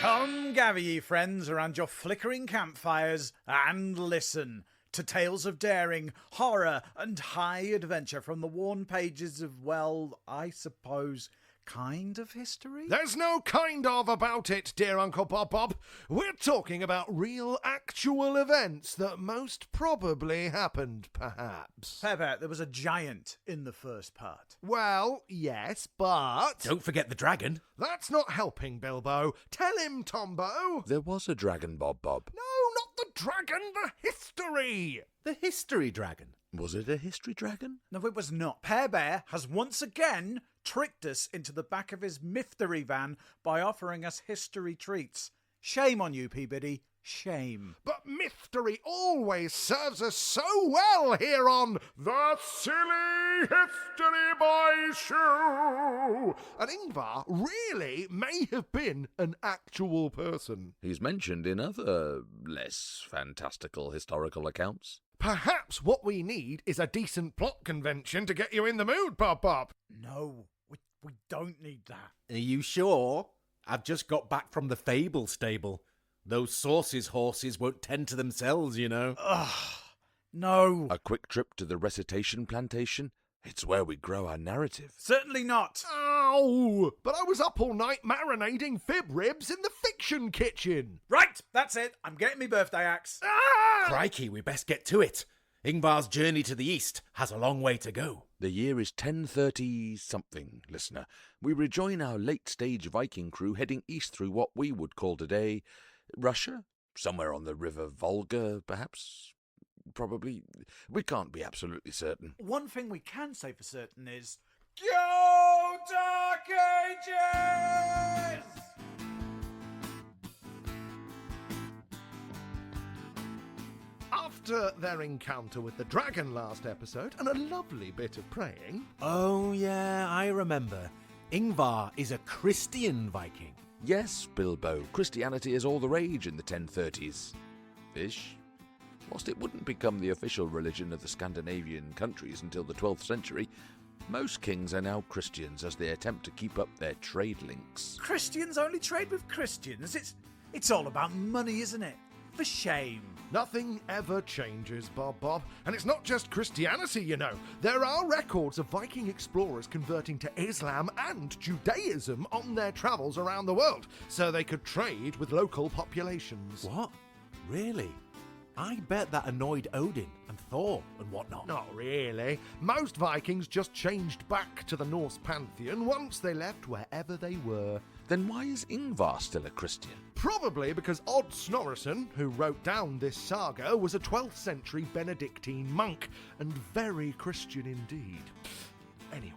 Come gather ye friends around your flickering campfires and listen to tales of daring, horror and high adventure from the worn pages of, well, I suppose, kind of history? There's no kind of about it, dear Uncle Bob. We're talking about real, actual events that most probably happened, perhaps. Pepper, there was a giant in the first part. Well, yes, but... Don't forget the dragon. That's not helping, Bilbo. Tell him, Tombo. There was a dragon, Bob. No, not the dragon, the history. The history dragon. Was it a history dragon? No, it was not. Pear Bear has once again tricked us into the back of his mystery van by offering us history treats. Shame on you, Peabody. Shame. But mystery always serves us so well here on The Silly History Boy Show. And Yngvar really may have been an actual person. He's mentioned in other, less fantastical historical accounts. Perhaps what we need is a decent plot convention to get you in the mood, Bob. No, we don't need that. Are you sure? I've just got back from the Fable stable. Those sources horses won't tend to themselves, you know. Ugh, no. A quick trip to the recitation plantation? It's where we grow our narrative. Certainly not. Ow! But I was up all night marinating fib ribs in the fiction kitchen. Right, that's it. I'm getting me birthday axe. Ah! Crikey, we best get to it. Yngvar's journey to the east has a long way to go. The year is 1030-something, listener. We rejoin our late-stage Viking crew heading east through what we would call today Russia? Somewhere on the river Volga, perhaps? Probably. We can't be absolutely certain. One thing we can say for certain is, go Dark Ages! After their encounter with the dragon last episode and a lovely bit of praying... Oh, yeah, I remember. Yngvar is a Christian Viking. Yes, Bilbo, Christianity is all the rage in the 1030s. Ish. Whilst it wouldn't become the official religion of the Scandinavian countries until the 12th century, most kings are now Christians as they attempt to keep up their trade links. Christians only trade with Christians. It's all about money, isn't it? For shame. Nothing ever changes, Bob. And it's not just Christianity, you know. There are records of Viking explorers converting to Islam and Judaism on their travels around the world, so they could trade with local populations. What? Really? I bet that annoyed Odin and Thor and whatnot. Not really. Most Vikings just changed back to the Norse pantheon once they left wherever they were. Then why is Yngvar still a Christian? Probably because Odd Snorrison, who wrote down this saga, was a 12th century Benedictine monk, and very Christian indeed. Anyway,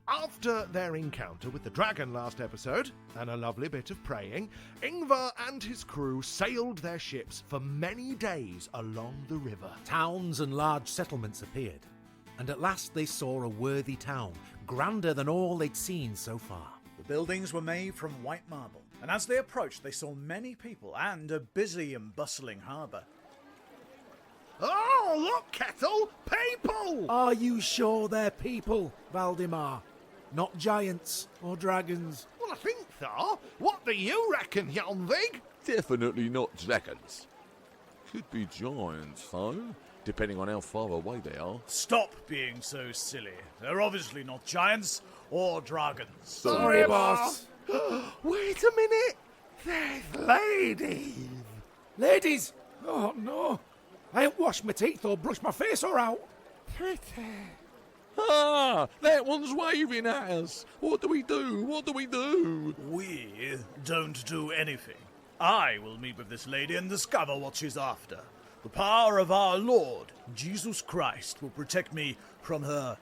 after their encounter with the dragon last episode, and a lovely bit of praying, Yngvar and his crew sailed their ships for many days along the river. Towns and large settlements appeared, and at last they saw a worthy town, grander than all they'd seen so far. The buildings were made from white marble, and as they approached, they saw many people and a busy and bustling harbour. Oh, look, Kettle! People! Are you sure they're people, Valdemar? Not giants or dragons? Well, I think so. What do you reckon, Yngvar? Definitely not dragons. Could be giants, though, depending on how far away they are. Stop being so silly. They're obviously not giants or dragons. Sorry, boss. Wait a minute. There's ladies. Ladies! Oh, no. I ain't washed my teeth or brushed my face or out. Pretty. Ah, that one's waving at us. What do we do? What do we do? We don't do anything. I will meet with this lady and discover what she's after. The power of our Lord, Jesus Christ, will protect me from her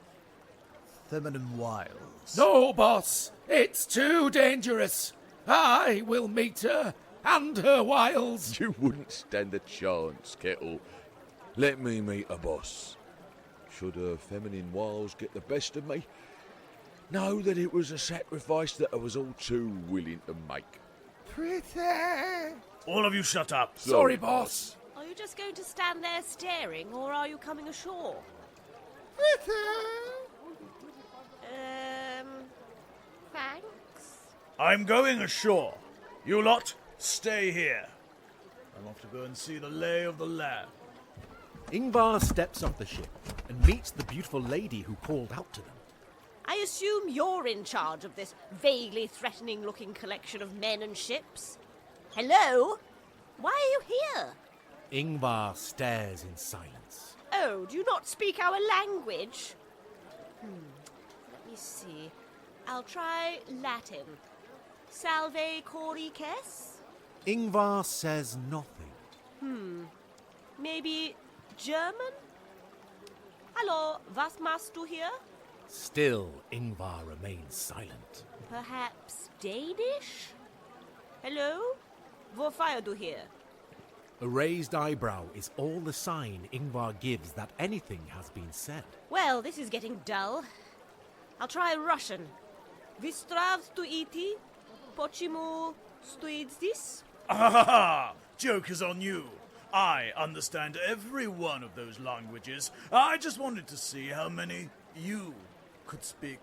feminine wiles. No, boss. It's too dangerous. I will meet her and her wiles. You wouldn't stand a chance, Kettle. Let me meet a boss. Should her feminine wiles get the best of me, know that it was a sacrifice that I was all too willing to make. Pretty. All of you shut up. Sorry, boss. Are you just going to stand there staring, or are you coming ashore? Pretty. Thanks. I'm going ashore. You lot, stay here. I'm off to go and see the lay of the land. Yngvar steps off the ship and meets the beautiful lady who called out to them. I assume you're in charge of this vaguely threatening-looking collection of men and ships. Hello? Why are you here? Yngvar stares in silence. Oh, do you not speak our language? Let me see. I'll try Latin. Salve corices? Yngvar says nothing. Maybe German? Hallo, was machst du hier? Still, Yngvar remains silent. Perhaps Danish? Hello? Wo feier du hier? A raised eyebrow is all the sign Yngvar gives that anything has been said. Well, this is getting dull. I'll try Russian. Vystravstu iti? Почему stoidzis? Ah, joke is on you. I understand every one of those languages. I just wanted to see how many you could speak.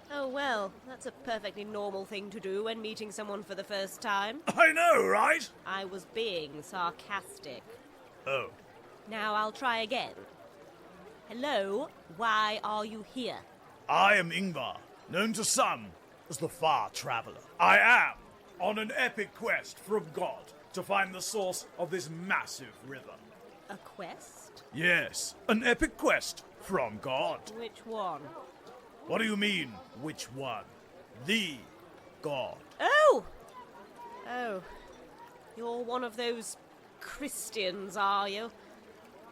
Oh, well, that's a perfectly normal thing to do when meeting someone for the first time. I know, right? I was being sarcastic. Oh, Now I'll try again. Hello, why are you here? I am Yngvar, known to some as the Far Traveler. I am on an epic quest from God to find the source of this massive river. A quest? Yes, an epic quest from God. Which one? What do you mean, which one? The God. Oh! Oh. You're one of those Christians, are you?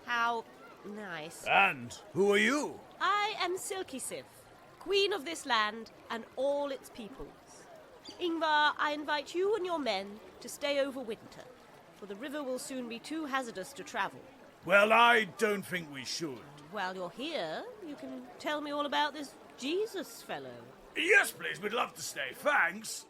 How nice. And who are you? I am Silky Sif, queen of this land and all its peoples. Yngvar, I invite you and your men to stay over winter, for the river will soon be too hazardous to travel. Well, I don't think we should. While you're here, you can tell me all about this Jesus fellow. Yes, please, we'd love to stay. Thanks.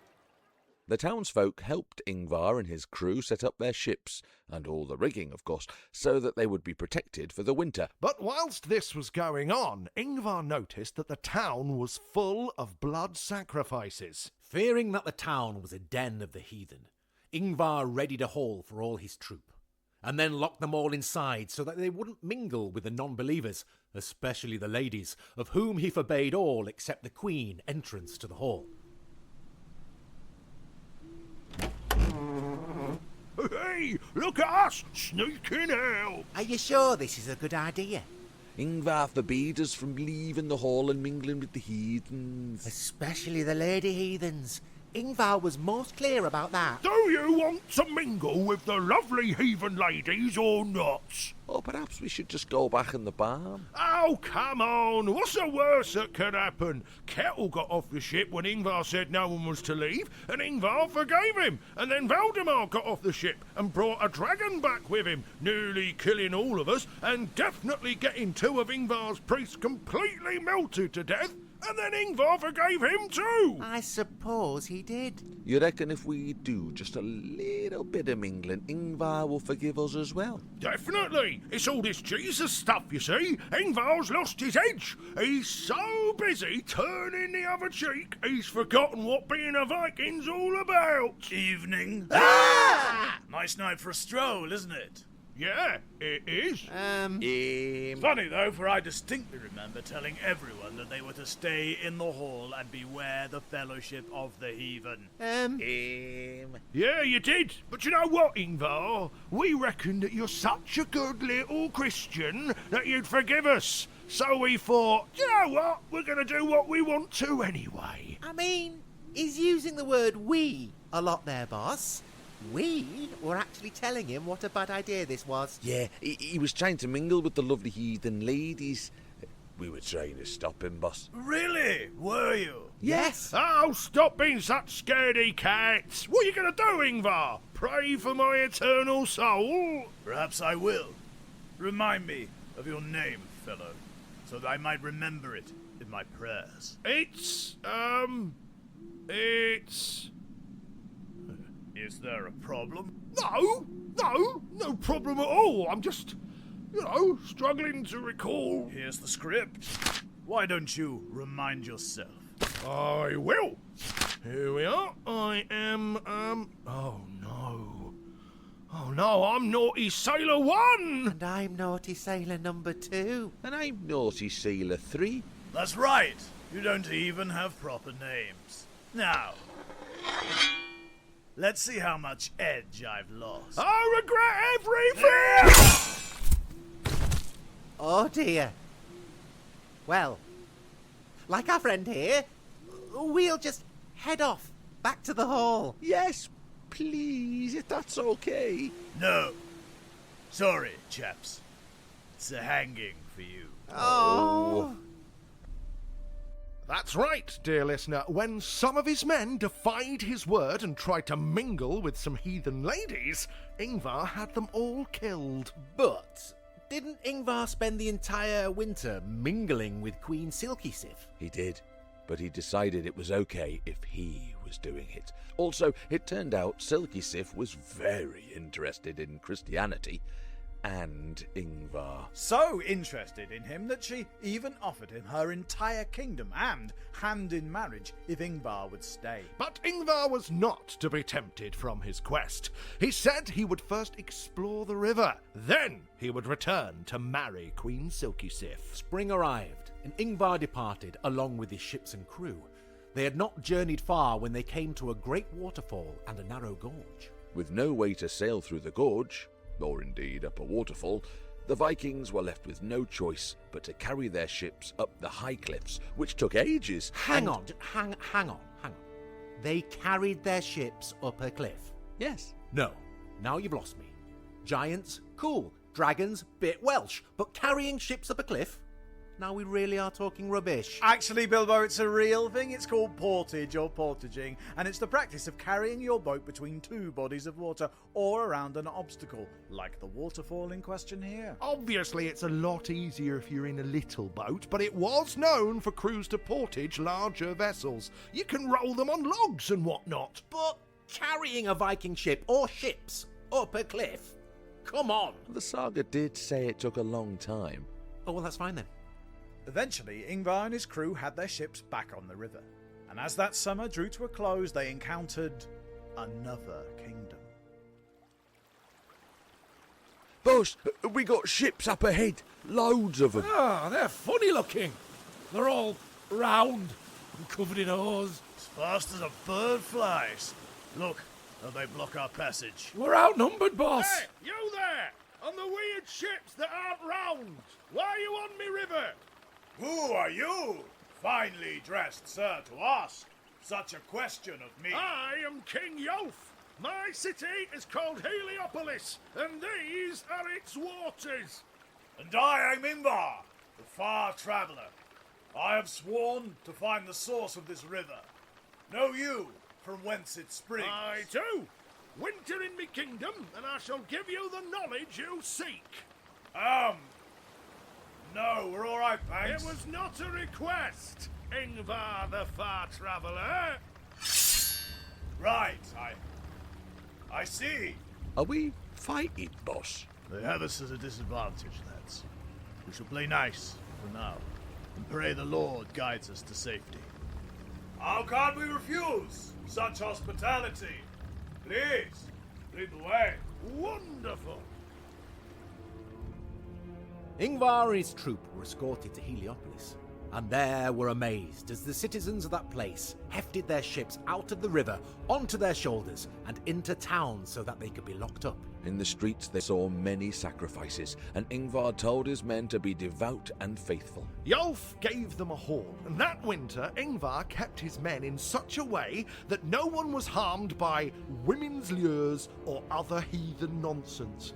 The townsfolk helped Yngvar and his crew set up their ships, and all the rigging, of course, so that they would be protected for the winter. But whilst this was going on, Yngvar noticed that the town was full of blood sacrifices. Fearing that the town was a den of the heathen, Yngvar readied a hall for all his troop, and then locked them all inside so that they wouldn't mingle with the non-believers, especially the ladies, of whom he forbade all except the queen entrance to the hall. Hey, look at us, sneaking out! Are you sure this is a good idea? Yngvar forbade us from leaving the hall and mingling with the heathens. Especially the lady heathens. Yngvar was most clear about that. Do you want to mingle with the lovely heathen ladies or not? Or perhaps we should just go back in the barn. Oh, come on, what's the worst that could happen? Kettle got off the ship when Yngvar said no one was to leave, and Yngvar forgave him. And then Valdemar got off the ship and brought a dragon back with him, nearly killing all of us, and definitely getting two of Yngvar's priests completely melted to death. And then Yngvar forgave him too! I suppose he did. You reckon if we do just a little bit of mingling, Yngvar will forgive us as well? Definitely! It's all this Jesus stuff, you see. Yngvar's lost his edge. He's so busy turning the other cheek, he's forgotten what being a Viking's all about. Evening. Nice night for a stroll, isn't it? Yeah, it is. Funny though, for I distinctly remember telling everyone that they were to stay in the hall and beware the fellowship of the heathen. Yeah, you did. But you know what, Yngvar? We reckon that you're such a good little Christian that you'd forgive us. So we thought, you know what? We're going to do what we want to anyway. I mean, he's using the word we a lot there, boss. We were actually telling him what a bad idea this was. Yeah, he was trying to mingle with the lovely heathen ladies. We were trying to stop him, boss. Really? Were you? Yes. Oh, stop being such scaredy cats. What are you going to do, Yngvar? Pray for my eternal soul? Perhaps I will. Remind me of your name, fellow, so that I might remember it in my prayers. It's... Is there a problem? No problem at all. I'm just, struggling to recall. Here's the script. Why don't you remind yourself? I will. Here we are. I am, oh no. Oh no, I'm Naughty Sailor 1! And I'm Naughty Sailor number 2. And I'm Naughty Sailor 3. That's right. You don't even have proper names. Now, let's see how much edge I've lost. I regret everything! Oh dear. Well, like our friend here, we'll just head off back to the hall. Yes, please, if that's okay. No. Sorry, chaps. It's a hanging for you. Oh. That's right, dear listener. When some of his men defied his word and tried to mingle with some heathen ladies, Yngvar had them all killed. But didn't Yngvar spend the entire winter mingling with Queen Silky Sif? He did, but he decided it was okay if he was doing it. Also, it turned out Silky Sif was very interested in Christianity and Yngvar. So interested in him that she even offered him her entire kingdom and hand in marriage if Yngvar would stay. But Yngvar was not to be tempted from his quest. He said he would first explore the river, then he would return to marry Queen Silky Sif. Spring arrived, and Yngvar departed along with his ships and crew. They had not journeyed far when they came to a great waterfall and a narrow gorge. With no way to sail through the gorge, or indeed up a waterfall, the Vikings were left with no choice but to carry their ships up the high cliffs, which took ages. Hang on. They carried their ships up a cliff. Yes. No, now you've lost me. Giants, cool. Dragons, bit Welsh. But carrying ships up a cliff? Now we really are talking rubbish. Actually, Bilbo, it's a real thing. It's called portage or portaging, and it's the practice of carrying your boat between two bodies of water or around an obstacle, like the waterfall in question here. Obviously, it's a lot easier if you're in a little boat, but it was known for crews to portage larger vessels. You can roll them on logs and whatnot. But carrying a Viking ship or ships up a cliff? Come on. The saga did say it took a long time. Oh, well, that's fine then. Eventually, Yngvar and his crew had their ships back on the river, and as that summer drew to a close, they encountered another kingdom. Boss, we got ships up ahead. Loads of them. Ah, they're funny looking. They're all round and covered in oars. As fast as a bird flies. Look, how they block our passage. We're outnumbered, boss. Hey, you there! On the weird ships that aren't round! Why are you on me river? Who are you, finely dressed sir, to ask such a question of me? I am King Yolf. My city is called Heliopolis, and these are its waters. And I am Yngvar, the far traveller. I have sworn to find the source of this river. Know you from whence it springs? I too. Winter in me kingdom, and I shall give you the knowledge you seek. No, we're all right, thanks. It was not a request, Yngvar the far traveller. Right, I see. Are we fighting, boss? They have us at a disadvantage, lads. We shall play nice for now, and pray the Lord guides us to safety. How can we refuse such hospitality? Please, lead the way. Wonderful. Yngvar and his troop were escorted to Heliopolis, and there were amazed as the citizens of that place hefted their ships out of the river, onto their shoulders, and into town so that they could be locked up. In the streets they saw many sacrifices, and Yngvar told his men to be devout and faithful. Yolf gave them a hall, and that winter Yngvar kept his men in such a way that no one was harmed by women's lures or other heathen nonsense.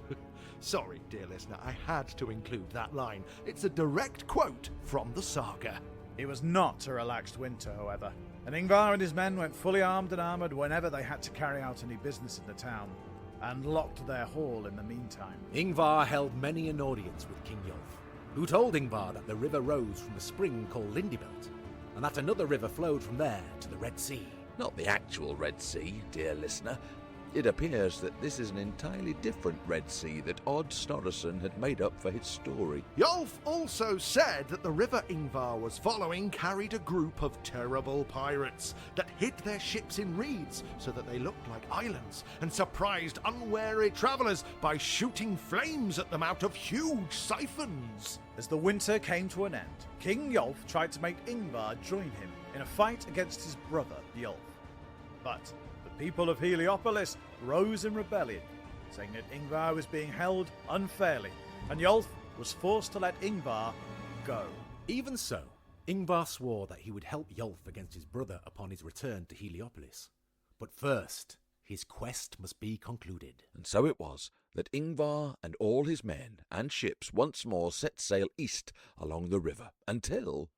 Sorry, dear listener, I had to include that line. It's a direct quote from the saga. It was not a relaxed winter, however, and Yngvar and his men went fully armed and armoured whenever they had to carry out any business in the town, and locked their hall in the meantime. Yngvar held many an audience with King Yolf, who told Yngvar that the river rose from a spring called Lindybelt, and that another river flowed from there to the Red Sea. Not the actual Red Sea, dear listener. It appears that this is an entirely different Red Sea that Odd Snorrison had made up for his story. Yolf also said that the river Yngvar was following carried a group of terrible pirates that hid their ships in reeds so that they looked like islands and surprised unwary travellers by shooting flames at them out of huge siphons. As the winter came to an end, King Yolf tried to make Yngvar join him in a fight against his brother Yolf. But the people of Heliopolis rose in rebellion, saying that Yngvar was being held unfairly, and Yolf was forced to let Yngvar go. Even so, Yngvar swore that he would help Yolf against his brother upon his return to Heliopolis. But first, his quest must be concluded. And so it was that Yngvar and all his men and ships once more set sail east along the river, until...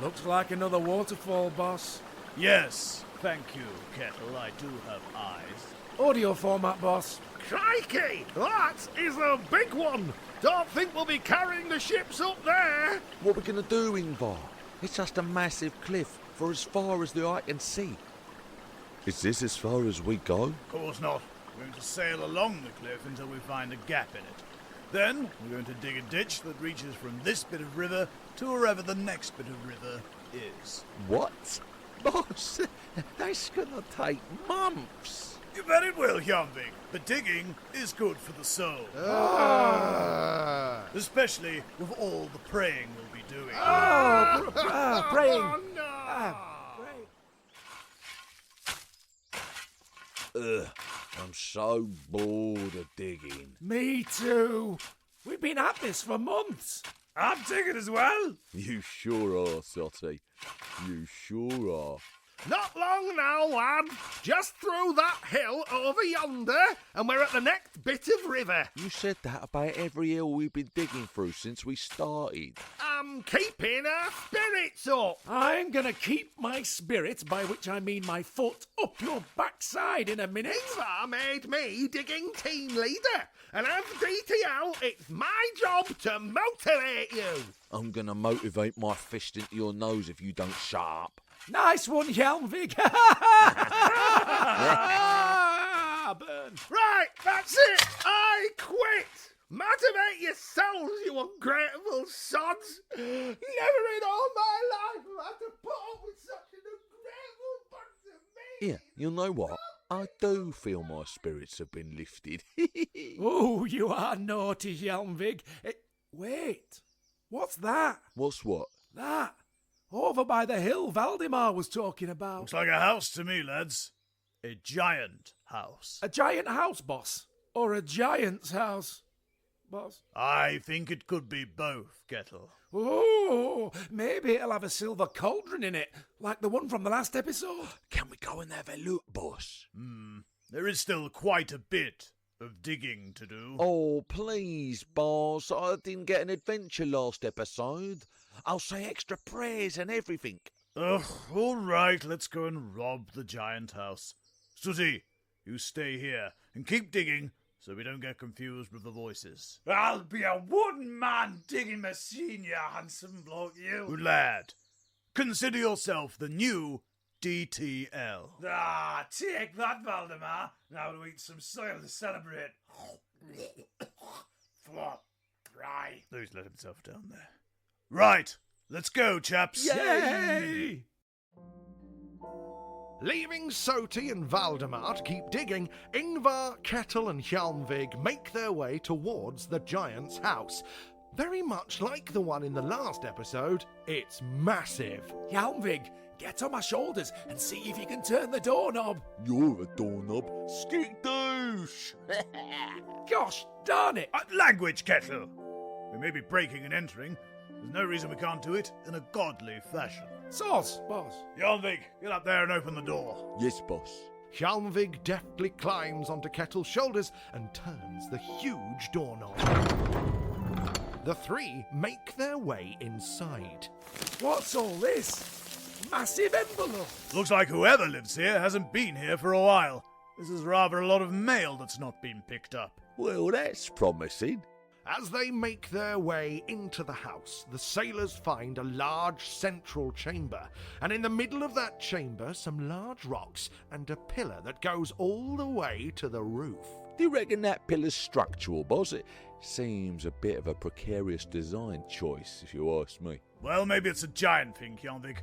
Looks like another waterfall, boss. Yes, thank you, Kettle. I do have eyes. Audio format, boss. Crikey! That is a big one! Don't think we'll be carrying the ships up there! What are we going to do, Yngvar? It's just a massive cliff for as far as the eye can see. Is this as far as we go? Of course not. We're going to sail along the cliff until we find a gap in it. Then we're going to dig a ditch that reaches from this bit of river to wherever the next bit of river is. What? Boss, that's going to take months. You bet it will, Hjalmvig. But digging is good for the soul. Especially with all the praying we'll be doing. Praying. Oh, no! Ugh, I'm so bored of digging. Me too. We've been at this for months. I'm digging as well. You sure are, Sotty. You sure are. Not long now, lad. Just through that hill over yonder, and we're at the next bit of river. You said that about every hill we've been digging through since we started. I'm keeping our spirits up. I'm gonna keep my spirits, by which I mean my foot, up your backside in a minute. Yngvar made me digging team leader, and as DTL, it's my job to motivate you. I'm gonna motivate my fist into your nose if you don't shut up. Nice one, Hjalmvig. Burn. Right, that's it. I quit. Motivate yourselves, you ungrateful sods. Never in all my life have I had to put up with such an ungrateful bunch of me. Yeah, you know what? I do feel my spirits have been lifted. Oh, you are naughty, Hjalmvig. Wait, what's that? What's what? That. Over by the hill Valdemar was talking about. Looks like a house to me, lads. A giant house. A giant house, boss. Or a giant's house, boss. I think it could be both, Kettle. Oh, maybe it'll have a silver cauldron in it, like the one from the last episode. Can we go and have a look, boss? There is still quite a bit of digging to do. Oh, please, boss. I didn't get an adventure last episode. I'll say extra prayers and everything. Ugh, all right, let's go and rob the giant house. Sooty, you stay here and keep digging so we don't get confused with the voices. I'll be a one-man digging machine, you handsome bloke, you. Good lad. Consider yourself the new DTL. Ah, take that, Valdemar. Now to eat some soil to celebrate. Flop. Right. He's let himself down there. Right, let's go, chaps. Yay! Leaving Soti and Valdemar to keep digging, Yngvar, Kettle and Hjalmvig make their way towards the giant's house. Very much like the one in the last episode, it's massive. Hjalmvig, get on my shoulders and see if you can turn the doorknob. You're a doorknob. Skink douche. Gosh darn it! Language, Kettle. We may be breaking and entering. There's no reason we can't do it in a godly fashion. Sauce, boss. Hjalmvig, get up there and open the door. Yes, boss. Hjalmvig deftly climbs onto Kettle's shoulders and turns the huge doorknob. The three make their way inside. What's all this? Massive envelope. Looks like whoever lives here hasn't been here for a while. This is rather a lot of mail that's not been picked up. Well, that's promising. As they make their way into the house, the sailors find a large central chamber, and in the middle of that chamber some large rocks and a pillar that goes all the way to the roof. Do you reckon that pillar's structural, boss? It seems a bit of a precarious design choice, if you ask me. Well, maybe it's a giant thing, Yngvar.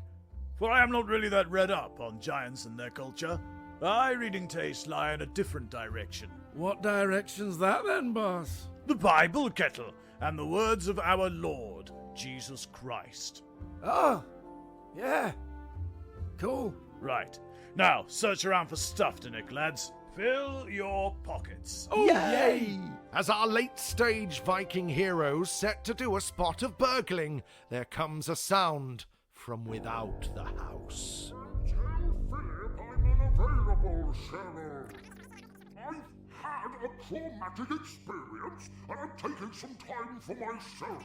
For I am not really that read up on giants and their culture. My reading tastes lie in a different direction. What direction's that then, boss? The Bible, Kettle, and the words of our Lord, Jesus Christ. Oh, yeah. Cool. Right. Now, search around for stuff to nick, lads. Fill your pockets. Oh, yay! As our late-stage Viking heroes set to do a spot of burgling, there comes a sound from without the house. Unavailable, Cheryl. I've had a traumatic experience, and I'm taking some time for myself.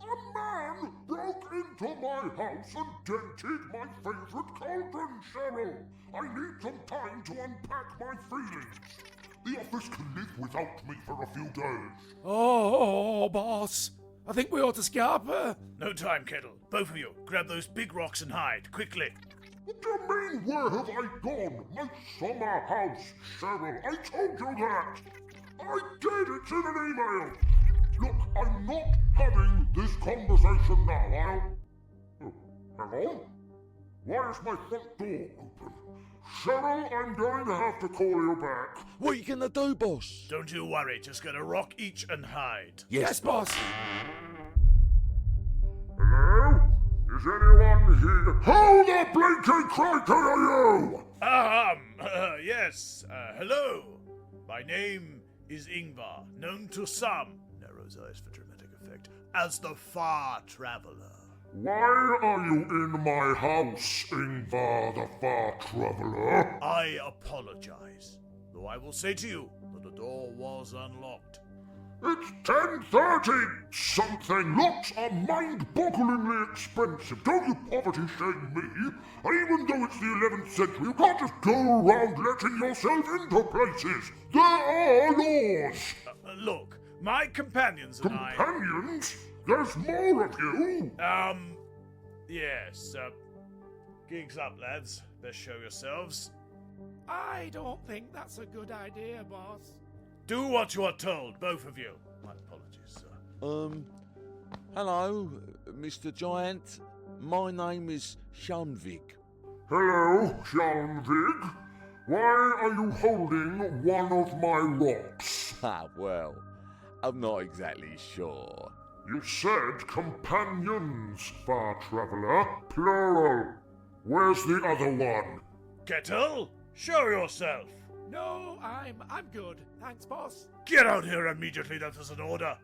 A man broke into my house and dented my favorite cauldron, Cheryl. I need some time to unpack my feelings. The office can live without me for a few days. Oh, boss. I think we ought to scarper. No time, Kettle. Both of you, grab those big rocks and hide, quickly. What do you mean, where have I gone? My summer house, Cheryl. I told you that. I did, it's in an email. Look, I'm not having this conversation now. Hang on. Why is my front door open? Cheryl, I'm going to have to call you back. What are you gonna do, boss? Don't you worry, just get a rock each and hide. Yes, boss. Hello? Is anyone here? Who the blinking crikey are you? Yes, hello. My name is Yngvar, known to some, narrows eyes for dramatic effect, as the Far-Traveler. Why are you in my house, Yngvar the Far-Traveler? I apologize, though I will say to you that the door was unlocked. It's 10:30 something. Locks are mind-bogglingly expensive. Don't you poverty-shame me. And even though it's the 11th century, you can't just go around letting yourself into places. There are laws. Look, my companions and Companions? There's more of you. Yes, gigs up, lads. Best show yourselves. I don't think that's a good idea, boss. Do what you are told, both of you. My apologies, sir. Hello, Mr. Giant. My name is Yngvar. Hello, Jan-Vig. Why are you holding one of my rocks? Well, I'm not exactly sure. You said companions, Far-Traveler, plural. Where's the other one? Kettle, show yourself. No, I'm good. Thanks, boss. Get out here immediately, that is an order.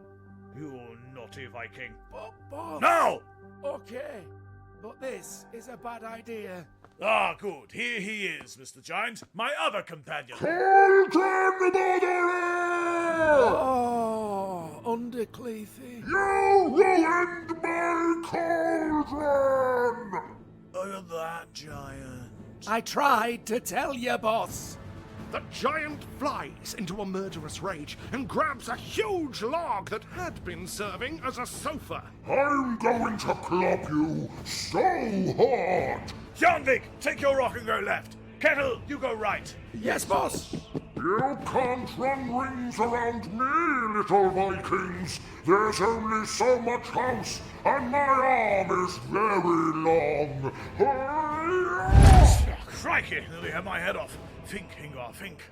You naughty Viking. But, boss. Now! Okay, but this is a bad idea. Ah, good. Here he is, Mr. Giant, my other companion. Cauldron Murderer! Oh, Undercleathy. You ruined my cauldron! Look at that, Giant. I tried to tell you, boss. The giant flies into a murderous rage and grabs a huge log that had been serving as a sofa. I'm going to club you so hard! Yngvar, take your rock and go left. Kettle, you go right. Yes, boss. You can't run rings around me, little Vikings. There's only so much house, and my arm is very long. Crikey, nearly had my head off. Think, Yngvar, think.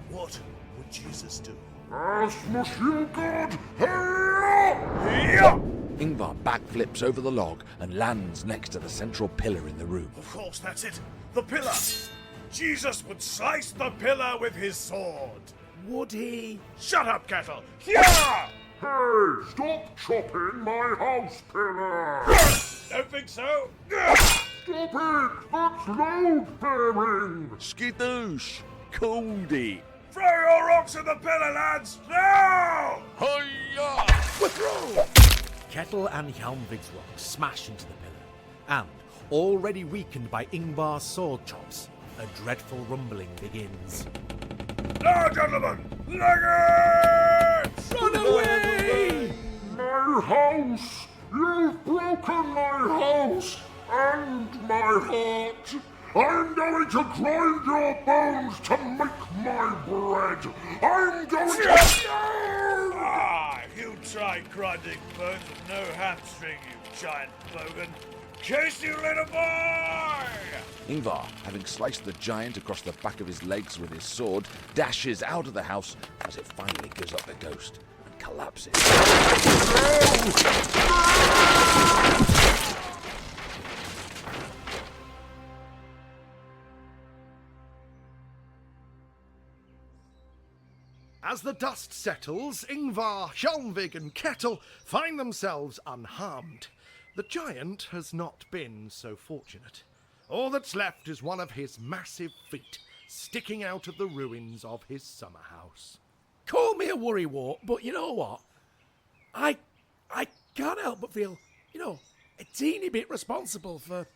What would Jesus do? As Monsieur God, hurry Yeah! Yngvar backflips over the log and lands next to the central pillar in the room. Of course, that's it. The pillar. Jesus would slice the pillar with his sword. Would he? Shut up, Kettle. Yeah! Hey, stop chopping my house pillar! Don't think so. Stop it! That's load bearing! Skidoosh! Called it! Throw your rocks at the pillar, lads! Now! Hiya! Withdraw! Kettle and Yngvar's rocks smash into the pillar, and, already weakened by Yngvar's sword chops, a dreadful rumbling begins. Now, gentlemen, leggings! Run away! my house! You've broken my house and my heart! I'm going to grind your bones to make my bread! I'm going to... Ah, you try grinding bones with no hamstring, you giant bogan. Chase you, little boy! Yngvar, having sliced the giant across the back of his legs with his sword, dashes out of the house as it finally gives up the ghost and collapses. As the dust settles, Yngvar, Hjalmvig and Kettle find themselves unharmed. The giant has not been so fortunate. All that's left is one of his massive feet sticking out of the ruins of his summer house. Call me a worrywart, but you know what? I can't help but feel, a teeny bit responsible for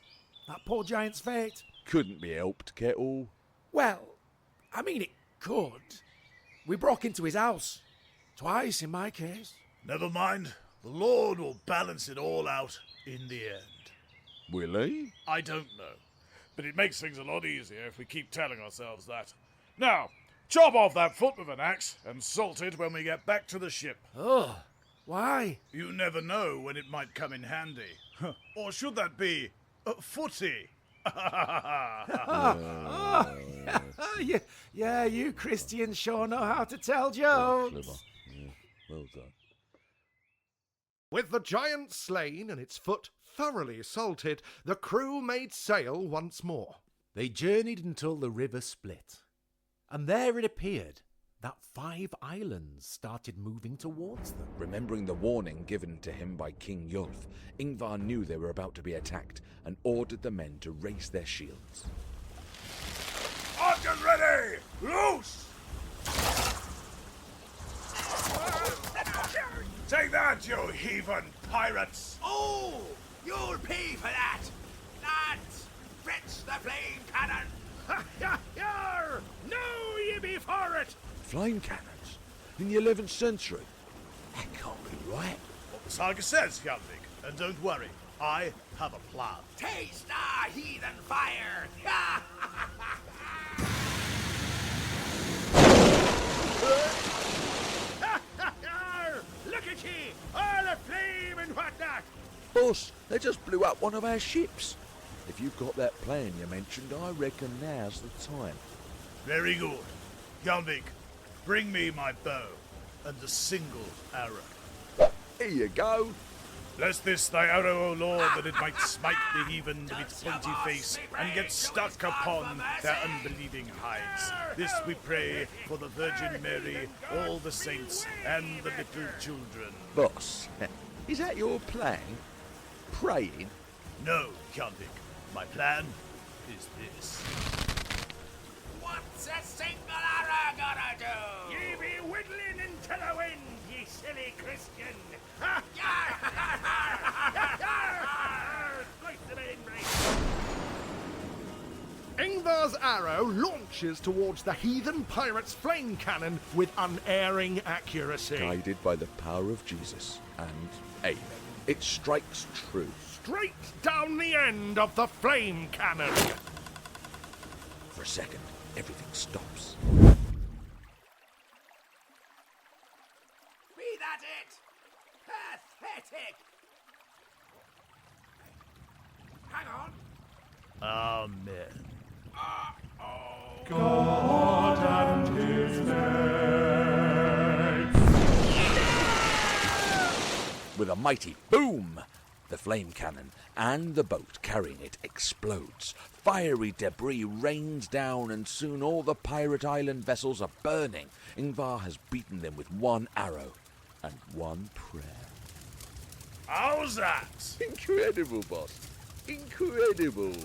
that poor giant's fate. Couldn't be helped, Kettle. Well, I mean, it could. We broke into his house. Twice, in my case. Never mind. The Lord will balance it all out in the end. Will he? I don't know, but it makes things a lot easier if we keep telling ourselves that. Now, chop off that foot with an axe and salt it when we get back to the ship. Oh, why? You never know when it might come in handy. Or should that be footy? Yeah, you Christians sure know how to tell jokes. Clever. Yeah, well done. With the giant slain and its foot thoroughly salted, the crew made sail once more. They journeyed until the river split, and there it appeared that 5 islands started moving towards them. Remembering the warning given to him by King Yulf, Yngvar knew they were about to be attacked and ordered the men to raise their shields. Archers ready! Loose! Take that, you heathen pirates! Oh, you'll pay for that! Lads, fetch the flame cannon! Yar! No, ye be for it! Flame cannons? In the 11th century? That can't be right. What the saga says, Hjalmvig, and don't worry, I have a plan. Taste our heathen fire! Look at ye! All aflame and whatnot! Boss, they just blew up one of our ships. If you've got that plan you mentioned, I reckon now's the time. Very good. Hjalmvig, bring me my bow and a single arrow. Here you go. Bless this thy arrow, O Lord, that it might smite the heathen with its pointy face and get stuck upon their unbelieving hides. This we pray for the Virgin Mary, all the saints, and the little children. Boss, is that your plan? Praying? No, Hjalmvig. My plan is this. What's a single arrow gonna do? Ye be whittling into the wind, ye silly Christian! Yngvar's arrow launches towards the heathen pirate's flame cannon with unerring accuracy. Guided by the power of Jesus and aim. It strikes true. Straight down the end of the flame cannon. For a second, everything stops. Be that it? Pathetic! Hang on. Amen. With a mighty boom, the flame cannon and the boat carrying it explodes. Fiery debris rains down, and soon all the pirate island vessels are burning. Yngvar has beaten them with one arrow and one prayer. How's that? Incredible, boss. Incredible.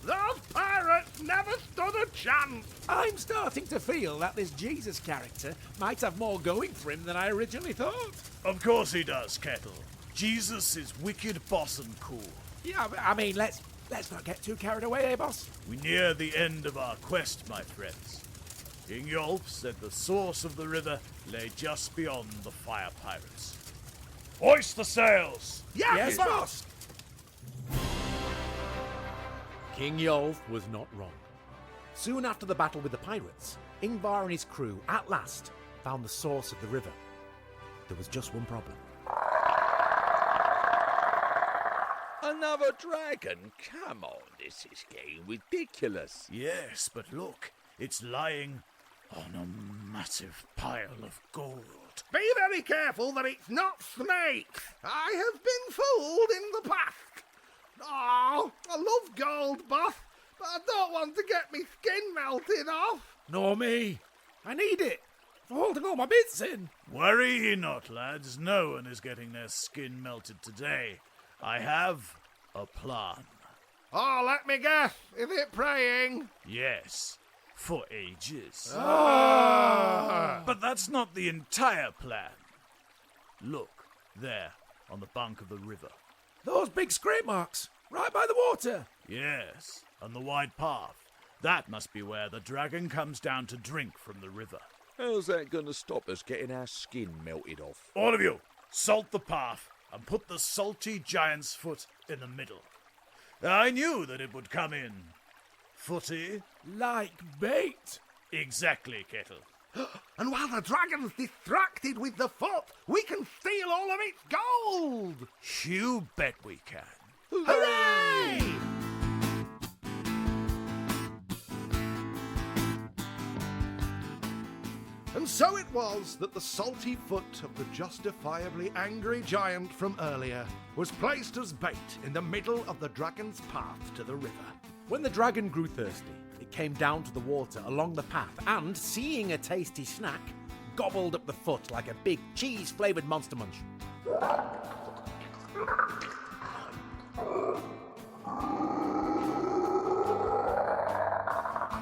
Those pirates never stood a chance. I'm starting to feel that this Jesus character might have more going for him than I originally thought. Of course he does, Kettle. Jesus is wicked boss and cool. Yeah, I mean, let's not get too carried away, eh, boss? We near the end of our quest, my friends. King Yulf said the source of the river lay just beyond the fire pirates. Hoist the sails! Yes, boss! King Yolf was not wrong. Soon after the battle with the pirates, Yngvar and his crew at last found the source of the river. There was just one problem. Another dragon? Come on, this is getting ridiculous. Yes, but look, it's lying on a massive pile of gold. Be very careful that it's not snakes. I have been fooled in the past. Oh, I love gold, boss, but I don't want to get me skin melted off. Nor me. I need it for holding all my bits in. Worry ye not, lads. No one is getting their skin melted today. I have a plan. Oh, let me guess. Is it praying? Yes, for ages. But that's not the entire plan. Look, there, on the bank of the river. Those big scrape marks, right by the water. Yes, and the wide path. That must be where the dragon comes down to drink from the river. How's that going to stop us getting our skin melted off? All of you, salt the path and put the salty giant's foot in the middle. I knew that it would come in. Footy? Like bait. Exactly, Kettle. And while the dragon's distracted with the foot, we can steal all of its gold. You bet we can. Hooray! And so it was that the salty foot of the justifiably angry giant from earlier was placed as bait in the middle of the dragon's path to the river. When the dragon grew thirsty, it came down to the water along the path and, seeing a tasty snack, gobbled up the foot like a big cheese-flavoured monster munch.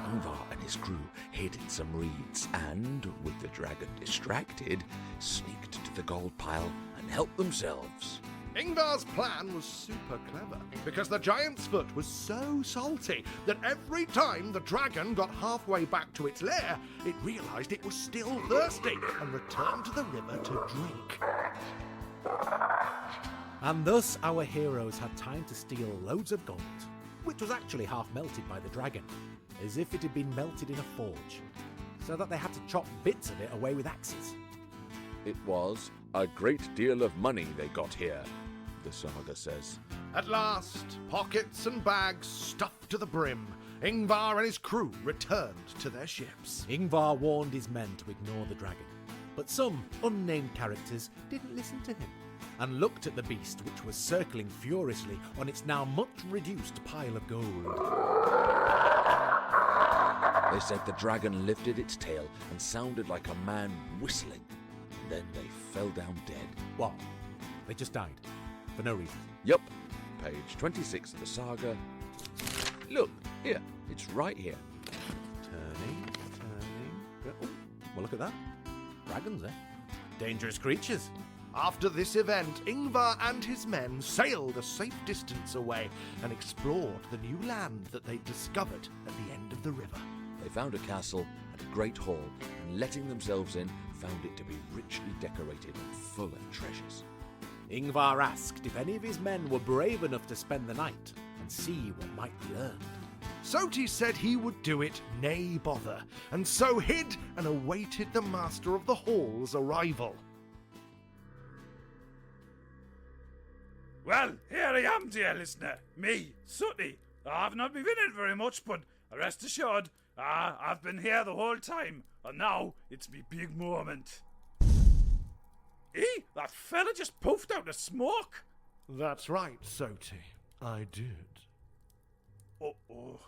Yngvar and his crew hid in some reeds and, with the dragon distracted, sneaked to the gold pile and helped themselves. Yngvar's plan was super clever, because the giant's foot was so salty that every time the dragon got halfway back to its lair, it realised it was still thirsty and returned to the river to drink. And thus our heroes had time to steal loads of gold, which was actually half melted by the dragon, as if it had been melted in a forge, so that they had to chop bits of it away with axes. It was a great deal of money they got here, the saga says. At last, pockets and bags stuffed to the brim, Yngvar and his crew returned to their ships. Yngvar warned his men to ignore the dragon, but some unnamed characters didn't listen to him and looked at the beast, which was circling furiously on its now much reduced pile of gold. They said the dragon lifted its tail and sounded like a man whistling. Then they fell down dead. What? They just died? For no reason? Yup, page 26 of the saga. Look, here, it's right here. Turning. Oh, well, look at that. Dragons, eh? Dangerous creatures. After this event, Yngvar and his men sailed a safe distance away and explored the new land that they'd discovered at the end of the river. They found a castle and a great hall, and letting themselves in, found it to be richly decorated and full of treasures. Yngvar asked if any of his men were brave enough to spend the night and see what might be earned. Soti said he would do it, nay bother, and so hid and awaited the master of the hall's arrival. Well, here I am, dear listener. Me, Sooty. I've not been in it very much, but rest assured, I've been here the whole time, and now it's me big moment. That fella just poofed out of smoke. That's right, Soti. I did. Oh.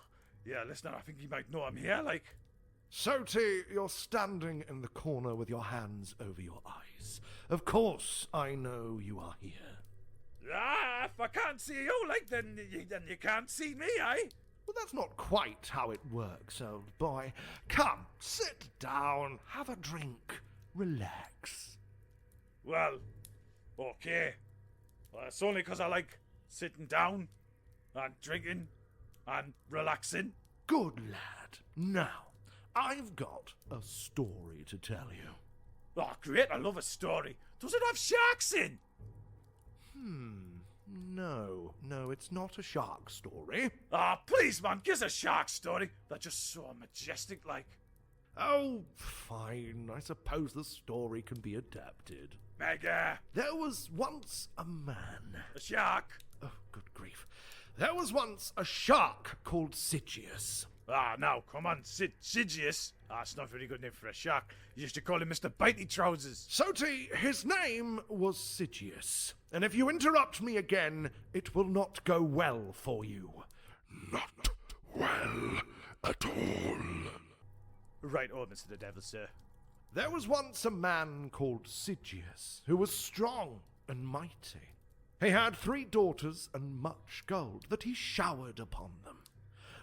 Yeah, listener, I think you might know I'm here, like. Soti, you're standing in the corner with your hands over your eyes. Of course, I know you are here. If I can't see you, like, then you can't see me, eh? Well, that's not quite how it works, old boy. Come, sit down, have a drink, relax. Well, okay. Well, it's only 'cause I like sitting down and drinking and relaxing. Good lad. Now, I've got a story to tell you. Oh, great, I love a story. Does it have sharks in? No, it's not a shark story. Ah, please, man, give us a shark story. They're just so majestic, like. Oh, fine. I suppose the story can be adapted. Mega. There was once a man. A shark. Oh, good grief. There was once a shark called Sigius. Ah, now, come on, Sigius. Ah, it's not a very good name for a shark. You used to call him Mr. Bitey Trousers. Soti, his name was Sigius. And if you interrupt me again, it will not go well for you. Not well at all. Right, oh, Mr. the Devil, sir. There was once a man called Sigius, who was strong and mighty. He had 3 daughters and much gold that he showered upon them.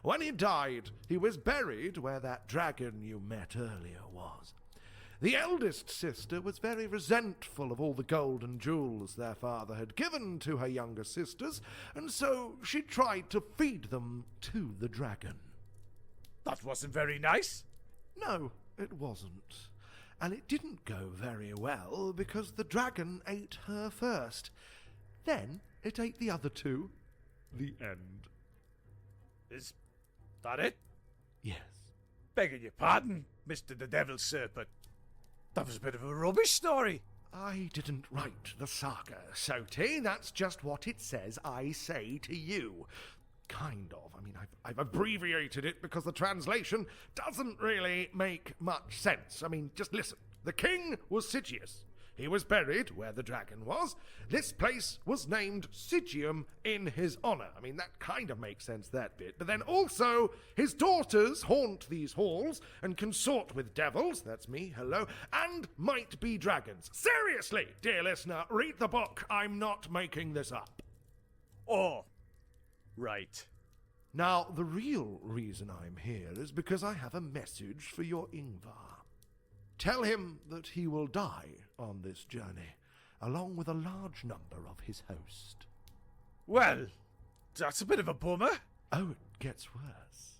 When he died, he was buried where that dragon you met earlier was. The eldest sister was very resentful of all the gold and jewels their father had given to her younger sisters, and so she tried to feed them to the dragon. That wasn't very nice. No, it wasn't. And it didn't go very well because the dragon ate her first. Then it ate the other 2. The end. Is that it? Yes. Begging your pardon, Mr. the Devil, sir, but that was a bit of a rubbish story. I didn't write the saga, Soti. That's just what it says I say to you. Kind of. I mean, I've abbreviated it because the translation doesn't really make much sense. I mean, just listen. The king was Sigius. He was buried where the dragon was. This place was named Sigium in his honor. I mean, that kind of makes sense, that bit. But then also, his daughters haunt these halls and consort with devils, that's me, hello, and might be dragons. Seriously, dear listener, read the book. I'm not making this up. Oh, right. Now, the real reason I'm here is because I have a message for your Yngvar. Tell him that he will die on this journey, along with a large number of his host. Well, that's a bit of a bummer. Oh, it gets worse.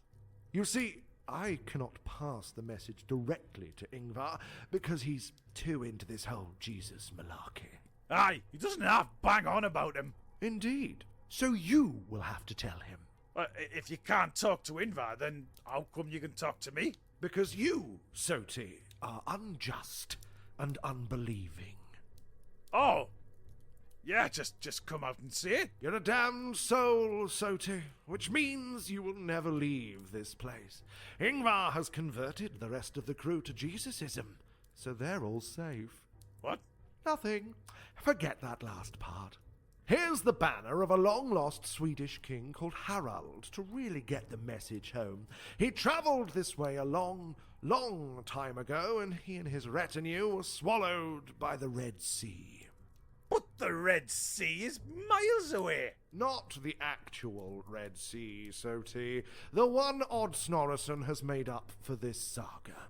You see, I cannot pass the message directly to Yngvar because he's too into this whole Jesus malarkey. Aye, he doesn't half bang on about him. Indeed. So you will have to tell him. If you can't talk to Yngvar, then how come you can talk to me? Because you, Soti, are unjust and unbelieving. Oh, yeah, just come out and see it. You're a damned soul, Soti, which means you will never leave this place. Yngvar has converted the rest of the crew to Jesusism, so they're all safe. What? Nothing. Forget that last part. Here's the banner of a long-lost Swedish king called Harald to really get the message home. He travelled this way a long time ago, and he and his retinue were swallowed by the Red Sea. But the Red Sea is miles away. Not the actual Red Sea, Soti. The one Odd Snorrison has made up for this saga.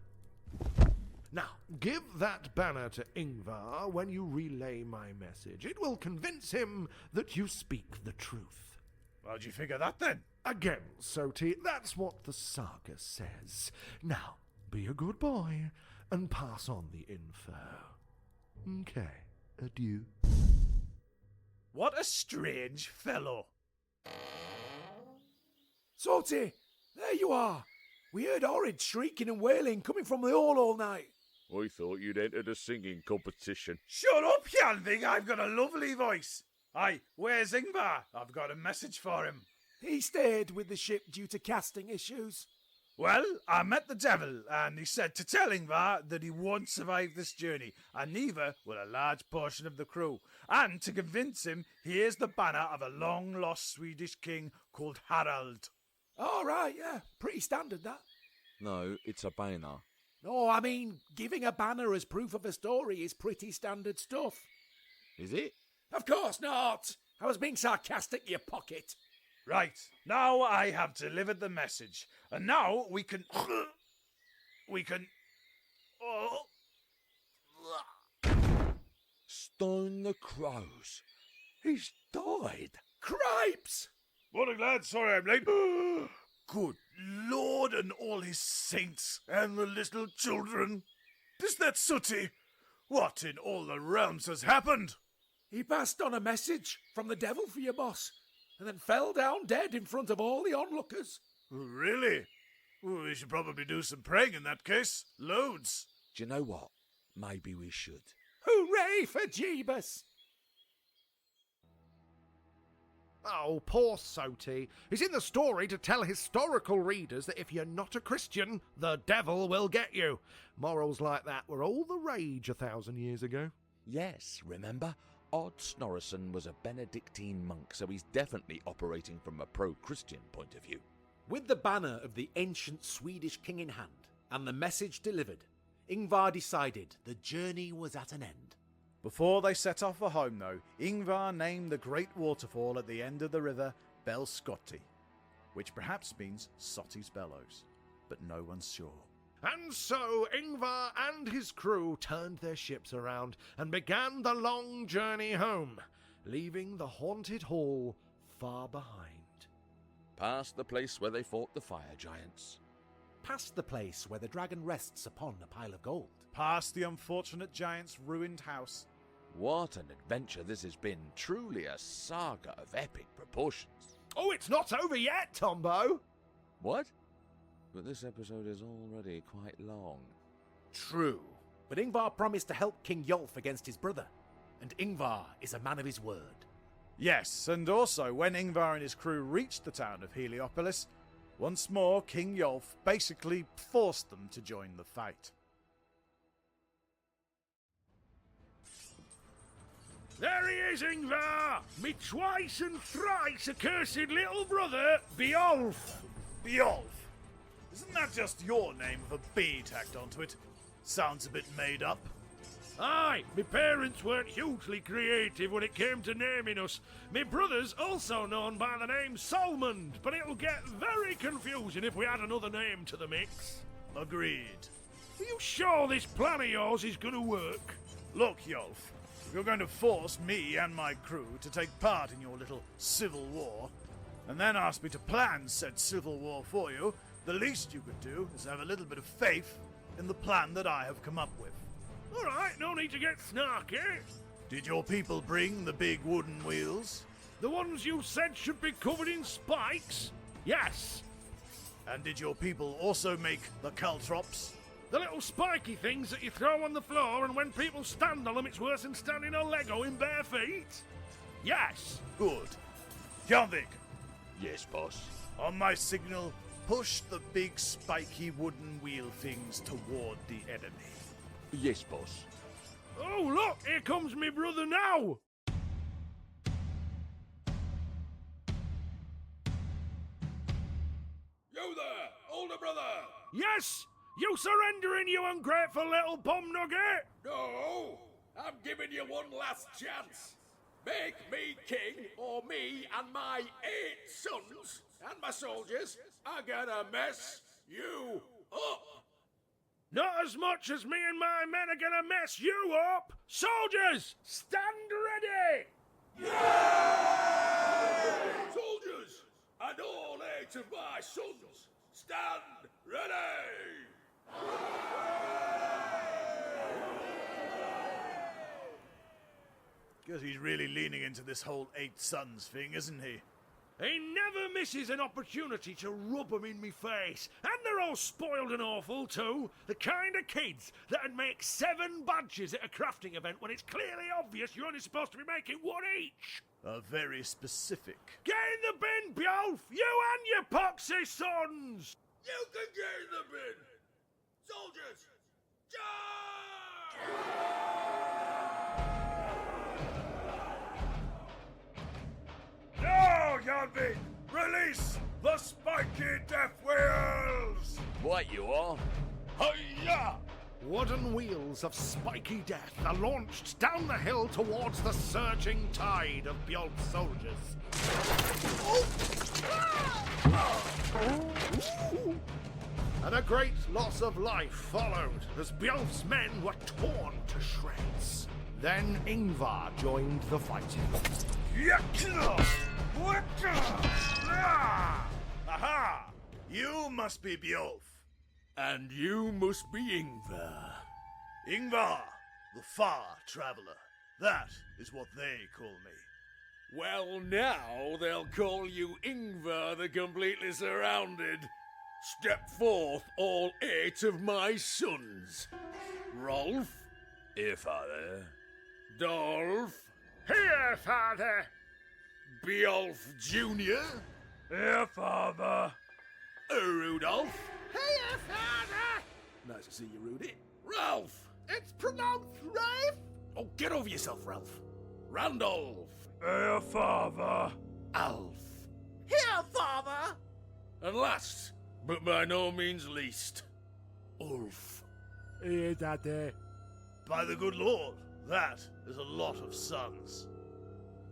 Now, give that banner to Yngvar when you relay my message. It will convince him that you speak the truth. How'd you figure that then? Again, Soti, that's what the saga says. Now, be a good boy and pass on the info. Okay, adieu. What a strange fellow. Soti, there you are. We heard horrid shrieking and wailing coming from the hall all night. I thought you'd entered a singing competition. Shut up, Yanvig, I've got a lovely voice. Aye, where's Yngvar? I've got a message for him. He stayed with the ship due to casting issues. Well, I met the devil, and he said to tell Yngvar that he won't survive this journey, and neither will a large portion of the crew. And to convince him, here's the banner of a long-lost Swedish king called Harald. All right, yeah, pretty standard, that. No, it's a banner. No, I mean, giving a banner as proof of a story is pretty standard stuff. Is it? Of course not. I was being sarcastic, you pocket. Right, now I have delivered the message, and now we can... Oh... Stone the crows. He's died. Cripes! Morning, lads. Sorry I'm late. Good Lord and all his saints and the little children. Is that Sooty? What in all the realms has happened? He passed on a message from the devil for your boss, and then fell down dead in front of all the onlookers. Really? Well, we should probably do some praying in that case. Loads. Do you know what? Maybe we should. Hooray for Jeebus! Oh, poor Soti. He's in the story to tell historical readers that if you're not a Christian, the devil will get you. Morals like that were all the rage 1,000 years ago. Yes, remember? Odd Snorrison was a Benedictine monk, so he's definitely operating from a pro-Christian point of view. With the banner of the ancient Swedish king in hand and the message delivered, Yngvar decided the journey was at an end. Before they set off for home, though, Yngvar named the great waterfall at the end of the river Belscotti, which perhaps means Sotti's Bellows, but no one's sure. And so Yngvar and his crew turned their ships around and began the long journey home, leaving the haunted hall far behind. Past the place where they fought the fire giants. Past the place where the dragon rests upon a pile of gold. Past the unfortunate giant's ruined house. What an adventure this has been. Truly a saga of epic proportions. Oh, it's not over yet, Tombo! What? But this episode is already quite long. True, but Yngvar promised to help King Yolf against his brother, and Yngvar is a man of his word. Yes, and also when Yngvar and his crew reached the town of Heliopolis, once more King Yolf basically forced them to join the fight. There he is, Yngvar! Me twice and thrice accursed little brother, Beowulf! Beowulf? Isn't that just your name with a B tacked onto it? Sounds a bit made up. Aye, me parents weren't hugely creative when it came to naming us. Me brother's also known by the name Solmond, but it'll get very confusing if we add another name to the mix. Agreed. Are you sure this plan of yours is gonna work? Look, Yolf, if you're going to force me and my crew to take part in your little civil war, and then ask me to plan said civil war for you, the least you could do is have a little bit of faith in the plan that I have come up with. Alright, no need to get snarky. Did your people bring the big wooden wheels? The ones you said should be covered in spikes? Yes. And did your people also make the caltrops? The little spiky things that you throw on the floor, and when people stand on them, it's worse than standing on Lego in bare feet? Yes. Good. Jarvik, Yes, boss. on my signal, push the big spiky wooden wheel things toward the enemy. Yes, boss. Oh, look, here comes me brother now. You there, older brother! Yes, you surrendering, you ungrateful little bum nugget? No, I'm giving you one last chance. Make me king, or me and my 8 sons and my soldiers are gonna mess you up. Not as much as me and my men are gonna mess you up. Soldiers, stand ready! Soldiers, and all 8 of my sons, stand ready! Guess he's really leaning into this whole 8 sons thing, isn't he? He never misses an opportunity to rub 'em in me face. And they're all spoiled and awful, too. The kind of kids that'd make 7 badges at a crafting event when it's clearly obvious you're only supposed to be making 1 each. Very specific. Get in the bin, Bjolf! You and your poxy sons! You can get in the bin! Soldiers, charge! No, Jarvik! Release the spiky death wheels! What you are? Hi-ya! Wooden wheels of spiky death are launched down the hill towards the surging tide of Bjolf's soldiers. And a great loss of life followed as Bjolf's men were torn to shreds. Then Yngvar joined the fighting. Aha! You must be Bjolf. And you must be Yngvar. Yngvar, the far traveler. That is what they call me. Well, now they'll call you Yngvar the Completely Surrounded. Step forth, all 8 of my sons. Rolf. Here, Far-ther. Dolph. Here, Father. Bjolf Jr. Here, Father. Rudolph. Here, Father. Nice to see you, Rudy. Ralph. It's pronounced Rafe. Oh, get over yourself, Ralph. Randolph. Here, Father. Alf. Here, Father! And last, but by no means least, Ulf. Here, Daddy. By the good Lord, that is a lot of sons.